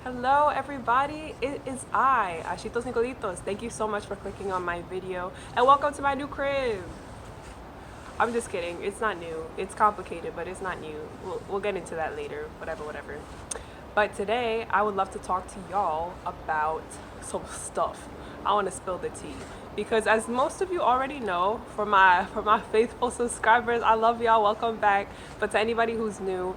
Hello everybody, it is I, 𝐈𝐓'𝐒 Nicolitos. Thank you so much for clicking on my video and welcome to my new crib. I'm just kidding, it's not new. It's complicated, but it's not new. We'll get into that later, whatever. But today, I would love to talk to y'all about some stuff. I want to spill the tea. Because as most of you already know, for my faithful subscribers, I love y'all, welcome back. But to anybody who's new,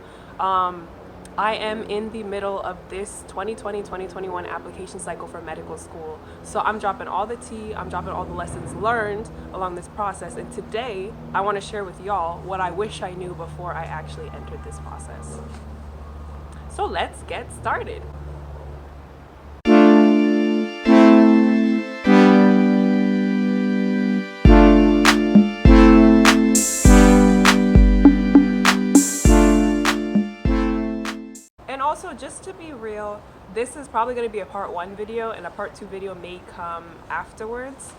I am in the middle of this 2020-2021 application cycle for medical school. So I'm dropping all the tea, I'm dropping all the lessons learned along this process. And today, I want to share with y'all what I wish I knew before I actually entered this process. So let's get started. And also, just to be real, this is probably going to be a part 1 video, and a part 2 video may come afterwards,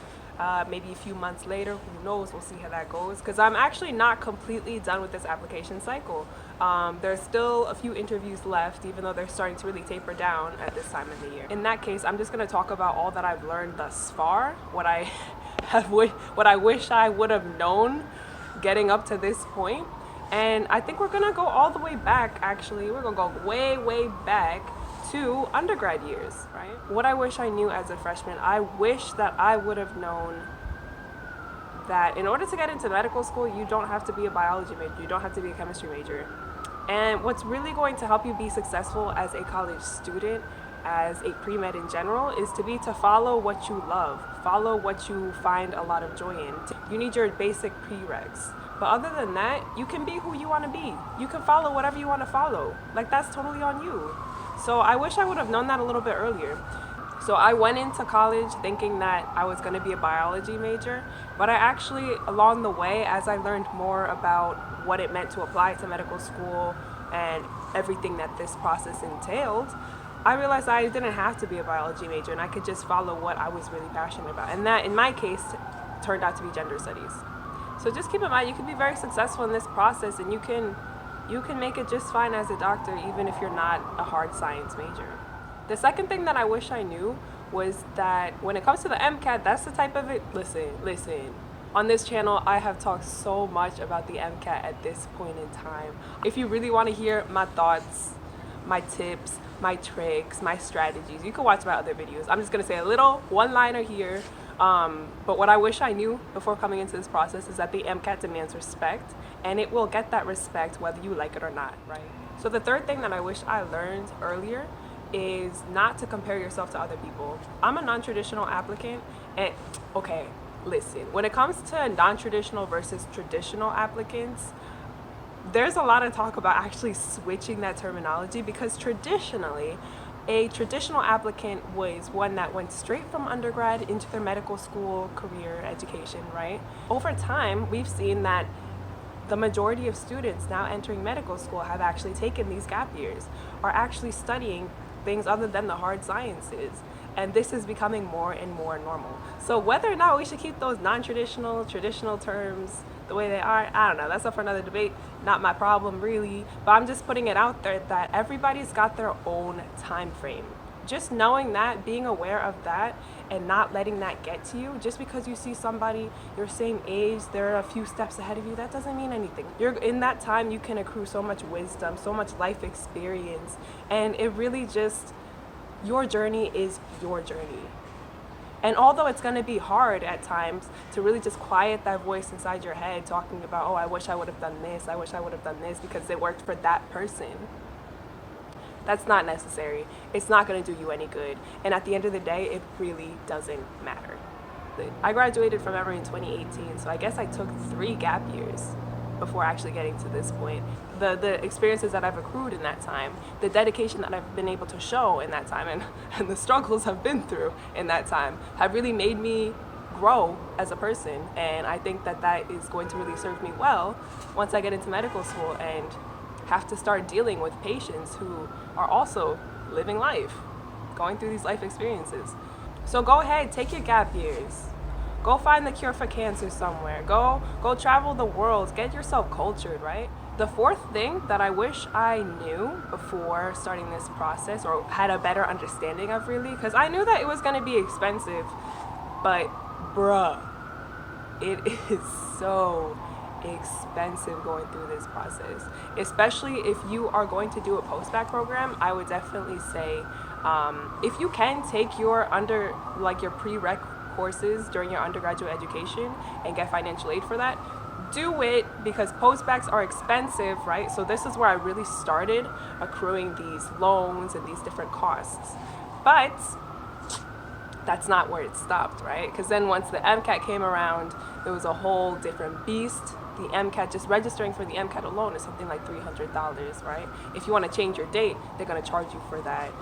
maybe a few months later, who knows, we'll see how that goes, because I'm actually not completely done with this application cycle. There's still a few interviews left, even though they're starting to really taper down at this time of the year. In that case, I'm just going to talk about all that I've learned thus far, what I wish I would have known getting up to this point. And I think we're gonna go all the way back, actually. We're gonna go way back to undergrad years, right? What I wish I knew as a freshman, I wish that I would have known that in order to get into medical school, you don't have to be a biology major, you don't have to be a chemistry major. And what's really going to help you be successful as a college student, as a pre-med in general, is to follow what you love, follow what you find a lot of joy in. You need your basic prereqs. But other than that, you can be who you want to be. You can follow whatever you want to follow. Like, that's totally on you. So I wish I would have known that a little bit earlier. So I went into college thinking that I was going to be a biology major, but I actually, along the way, as I learned more about what it meant to apply to medical school and everything that this process entailed, I realized I didn't have to be a biology major and I could just follow what I was really passionate about. And that, in my case, turned out to be gender studies. So just keep in mind, you can be very successful in this process, and you can make it just fine as a doctor, even if you're not a hard science major. The second thing that I wish I knew was that when it comes to the MCAT, that's the type of it. Listen. On this channel, I have talked so much about the MCAT at this point in time. If you really want to hear my thoughts, my tips, my tricks, my strategies, you can watch my other videos. I'm just gonna say a little one-liner here. But what I wish I knew before coming into this process is that the MCAT demands respect, and it will get that respect whether you like it or not, right? So the third thing that I wish I learned earlier is not to compare yourself to other people. I'm a non-traditional applicant, and okay, listen, when it comes to non-traditional versus traditional applicants, there's a lot of talk about actually switching that terminology, because traditionally, a traditional applicant was one that went straight from undergrad into their medical school career education, right? Over time, we've seen that the majority of students now entering medical school have actually taken these gap years, are actually studying things other than the hard sciences. And this is becoming more and more normal. So whether or not we should keep those non-traditional, traditional terms the way they are, I don't know, that's up for another debate, not my problem really, but I'm just putting it out there that everybody's got their own time frame. Just knowing that, being aware of that, and not letting that get to you. Just because you see somebody your same age, they're a few steps ahead of you, that doesn't mean anything. You're in that time, you can accrue so much wisdom, so much life experience, and it really just, your journey is your journey. And although it's going to be hard at times to really just quiet that voice inside your head talking about, oh, I wish I would have done this, I wish I would have done this because it worked for that person, that's not necessary. It's not going to do you any good. And at the end of the day, it really doesn't matter. I graduated from Emory in 2018, so I guess I took 3 gap years before actually getting to this point. The experiences that I've accrued in that time, the dedication that I've been able to show in that time, and the struggles I've been through in that time have really made me grow as a person. And I think that that is going to really serve me well once I get into medical school and have to start dealing with patients who are also living life, going through these life experiences. So go ahead, take your gap years. Go find the cure for cancer somewhere. Go travel the world. Get yourself cultured, right? The fourth thing that I wish I knew before starting this process, or had a better understanding of really, because I knew that it was going to be expensive, but bruh, it is so expensive going through this process, especially if you are going to do a post-bac program. I would definitely say if you can take your your prereq courses during your undergraduate education and get financial aid for that, do it, because post-bacs are expensive, right? So this is where I really started accruing these loans and these different costs. But that's not where it stopped, right? Because then once the MCAT came around, it was a whole different beast. The MCAT, just registering for the MCAT alone is something like $300, right? If you want to change your date, they're going to charge you for that.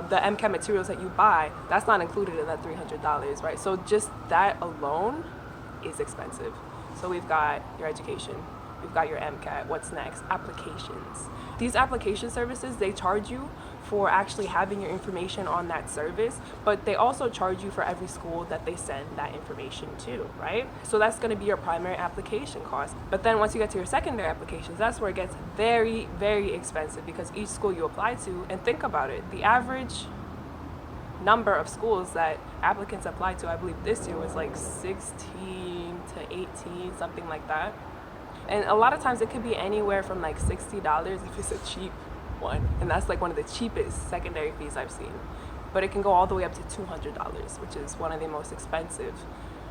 The MCAT materials that you buy, that's not included in that $300, right? So just that alone is expensive. So we've got your education, we've got your MCAT. What's next? Applications. These application services, they charge you for actually having your information on that service, but they also charge you for every school that they send that information to, right? So that's going to be your primary application cost. But then once you get to your secondary applications, that's where it gets very, very expensive, because each school you apply to, and think about it, the average number of schools that applicants apply to, I believe this year was like 16 to 18, something like that. And a lot of times it could be anywhere from like $60 if it's a cheap one, and that's like one of the cheapest secondary fees I've seen. But it can go all the way up to $200, which is one of the most expensive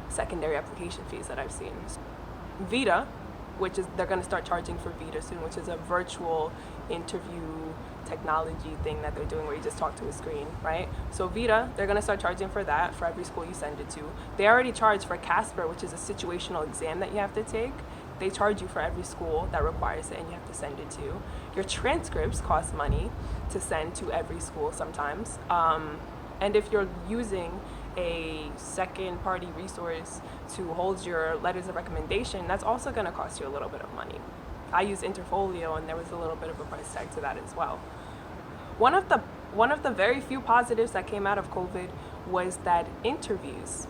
secondary application fees that I've seen. VITA, which is, they're going to start charging for VITA soon, which is a virtual interview technology thing that they're doing where you just talk to a screen, right? So VITA, they're going to start charging for that for every school you send it to. They already charge for CASPER, which is a situational exam that you have to take. They charge you for every school that requires it, and you have to send it to. Your transcripts cost money to send to every school sometimes. And if you're using a second-party resource to hold your letters of recommendation, that's also going to cost you a little bit of money. I use Interfolio, and there was a little bit of a price tag to that as well. One of the very few positives that came out of COVID was that interviews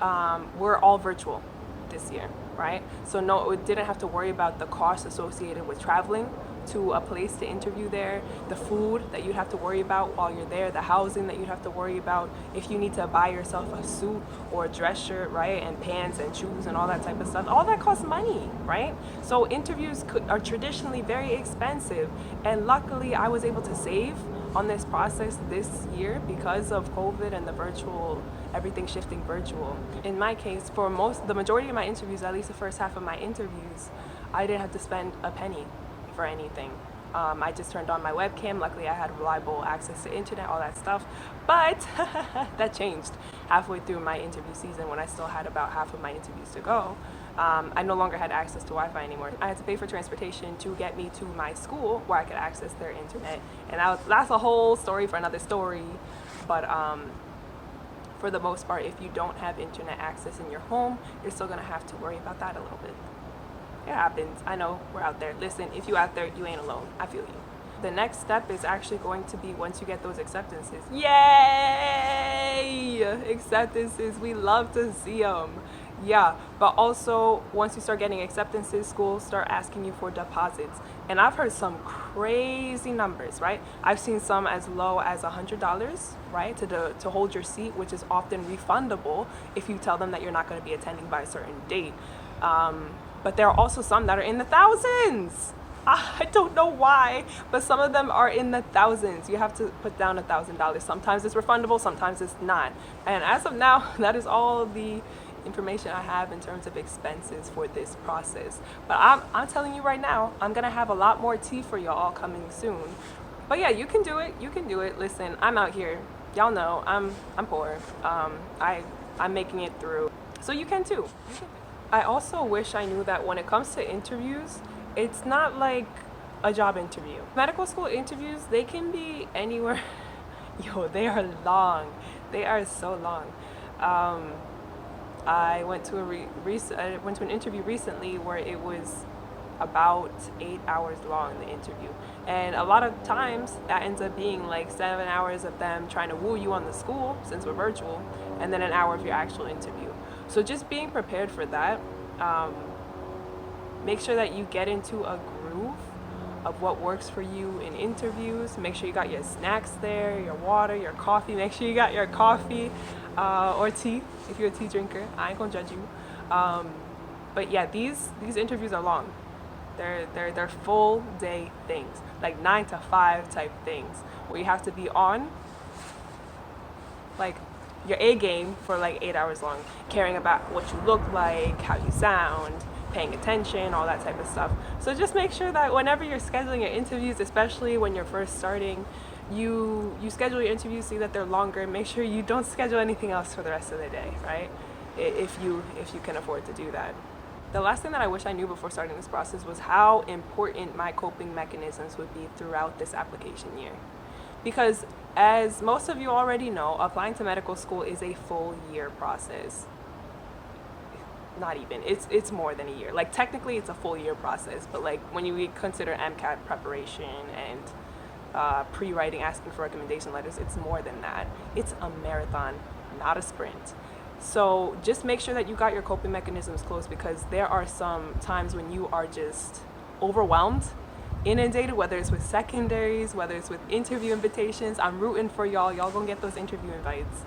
were all virtual this year, right? So no, we didn't have to worry about the costs associated with traveling to a place to interview there, the food that you'd have to worry about while you're there, the housing that you'd have to worry about, if you need to buy yourself a suit or a dress shirt, right, and pants and shoes and all that type of stuff. All that costs money, right? So interviews are traditionally very expensive, and luckily I was able to save on this process this year because of COVID and the virtual, everything shifting virtual. In my case, for the majority of my interviews, at least the first half of my interviews, I didn't have to spend a penny for anything. I just turned on my webcam. Luckily I had reliable access to internet, all that stuff, but that changed halfway through my interview season when I still had about half of my interviews to go. I no longer had access to Wi-Fi anymore. I had to pay for transportation to get me to my school where I could access their internet, and that's a whole story for another story. But for the most part, if you don't have internet access in your home, you're still gonna have to worry about that a little bit. It happens. I know, we're out there. Listen, if you out there, you ain't alone. I feel you. The next step is actually going to be once you get those acceptances. Yay! Acceptances, we love to see them. Yeah, but also once you start getting acceptances, schools start asking you for deposits. And I've heard some crazy numbers, right? I've seen some as low as $100, right, to hold your seat, which is often refundable if you tell them that you're not going to be attending by a certain date. But there are also some that are in the thousands. I don't know why, but some of them are in the thousands. You have to put down $1,000. Sometimes it's refundable, sometimes it's not. And as of now, that is all the information I have in terms of expenses for this process. But I'm telling you right now, I'm gonna have a lot more tea for y'all coming soon. But yeah, you can do it. You can do it. Listen, I'm out here. Y'all know I'm poor. I'm making it through. So you can too. I also wish I knew that when it comes to interviews, it's not like a job interview. Medical school interviews, they can be anywhere. Yo, they are long. They are so long. I went to an interview recently where it was about 8 hours long, the interview. And a lot of times that ends up being like 7 hours of them trying to woo you on the school, since we're virtual, and then an hour of your actual interview. So just being prepared for that. Make sure that you get into a groove of what works for you in interviews. Make sure you got your snacks there, your water, your coffee. Make sure you got your coffee or tea if you're a tea drinker. I ain't gonna judge you. But yeah, these interviews are long. They're full day things, like 9 to 5 type things, where you have to be on like your A game for like 8 hours long, caring about what you look like, how you sound, paying attention, all that type of stuff. So just make sure that whenever you're scheduling your interviews, especially when you're first starting, you schedule your interviews so that they're longer. Make sure you don't schedule anything else for the rest of the day, right? If you can afford to do that. The last thing that I wish I knew before starting this process was how important my coping mechanisms would be throughout this application year. Because as most of you already know, applying to medical school is a full year process. Not even, it's more than a year. Like technically it's a full year process, but like when you consider MCAT preparation and pre-writing, asking for recommendation letters, it's more than that. It's a marathon, not a sprint. So just make sure that you got your coping mechanisms close, because there are some times when you are just overwhelmed, inundated, whether it's with secondaries, whether it's with interview invitations. I'm rooting for y'all. Y'all gonna get those interview invites.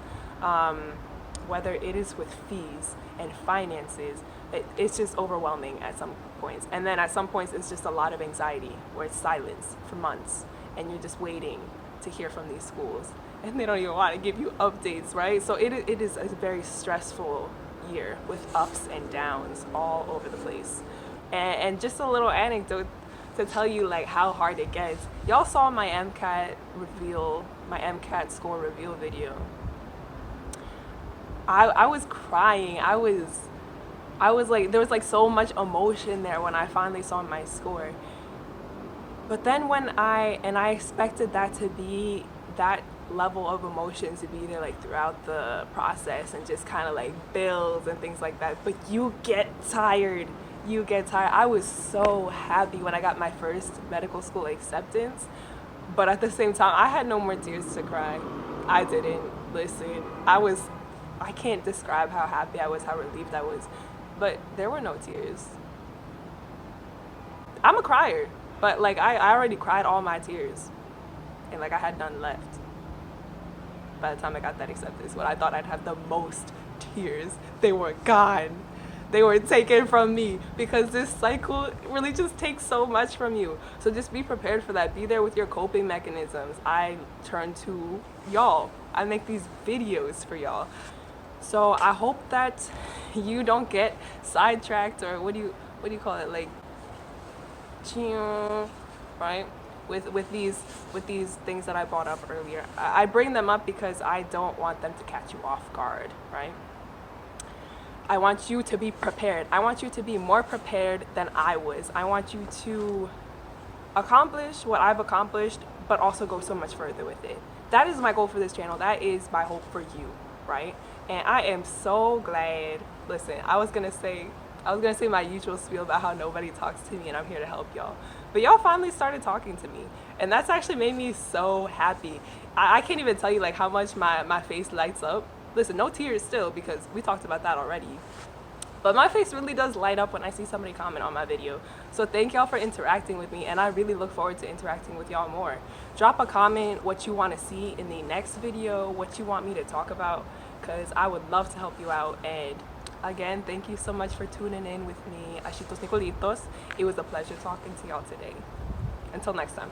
Whether it is with fees and finances, it's just overwhelming at some points. And then at some points, it's just a lot of anxiety, where it's silence for months, and you're just waiting to hear from these schools. And they don't even want to give you updates, right? So it is a very stressful year with ups and downs all over the place. And just a little anecdote to tell you like how hard it gets. Y'all saw my MCAT score reveal video. I was crying. I was like, there was like so much emotion there when I finally saw my score. But then I expected that to be that level of emotion to be there like throughout the process and just kind of like builds and things like that. But you get tired. I was so happy when I got my first medical school acceptance, but at the same time I had no more tears to cry. I didn't. Listen, I can't describe how happy I was, how relieved I was, but there were no tears. I'm a crier, but like I already cried all my tears, and like I had none left by the time I got that acceptance. When I thought I'd have the most tears, they were gone. They were taken from me, because this cycle really just takes so much from you. So just be prepared for that. Be there with your coping mechanisms. I turn to y'all. I make these videos for y'all. So I hope that you don't get sidetracked, or what do you call it, like, right? With these things that I brought up earlier. I bring them up because I don't want them to catch you off guard, right? I want you to be prepared. I want you to be more prepared than I was. I want you to accomplish what I've accomplished, but also go so much further with it. That is my goal for this channel. That is my hope for you, right? And I am so glad. Listen, I was gonna say my usual spiel about how nobody talks to me and I'm here to help y'all. But y'all finally started talking to me, and that's actually made me so happy. I can't even tell you like how much my face lights up. Listen, no tears still, because we talked about that already. But my face really does light up when I see somebody comment on my video. So thank y'all for interacting with me, and I really look forward to interacting with y'all more. Drop a comment what you want to see in the next video, what you want me to talk about, because I would love to help you out. And again, thank you so much for tuning in with me, 𝐈𝐓'𝐒, 𝐀𝐏𝐏𝐋𝐈𝐂𝐀𝐄𝐎. It was a pleasure talking to y'all today. Until next time.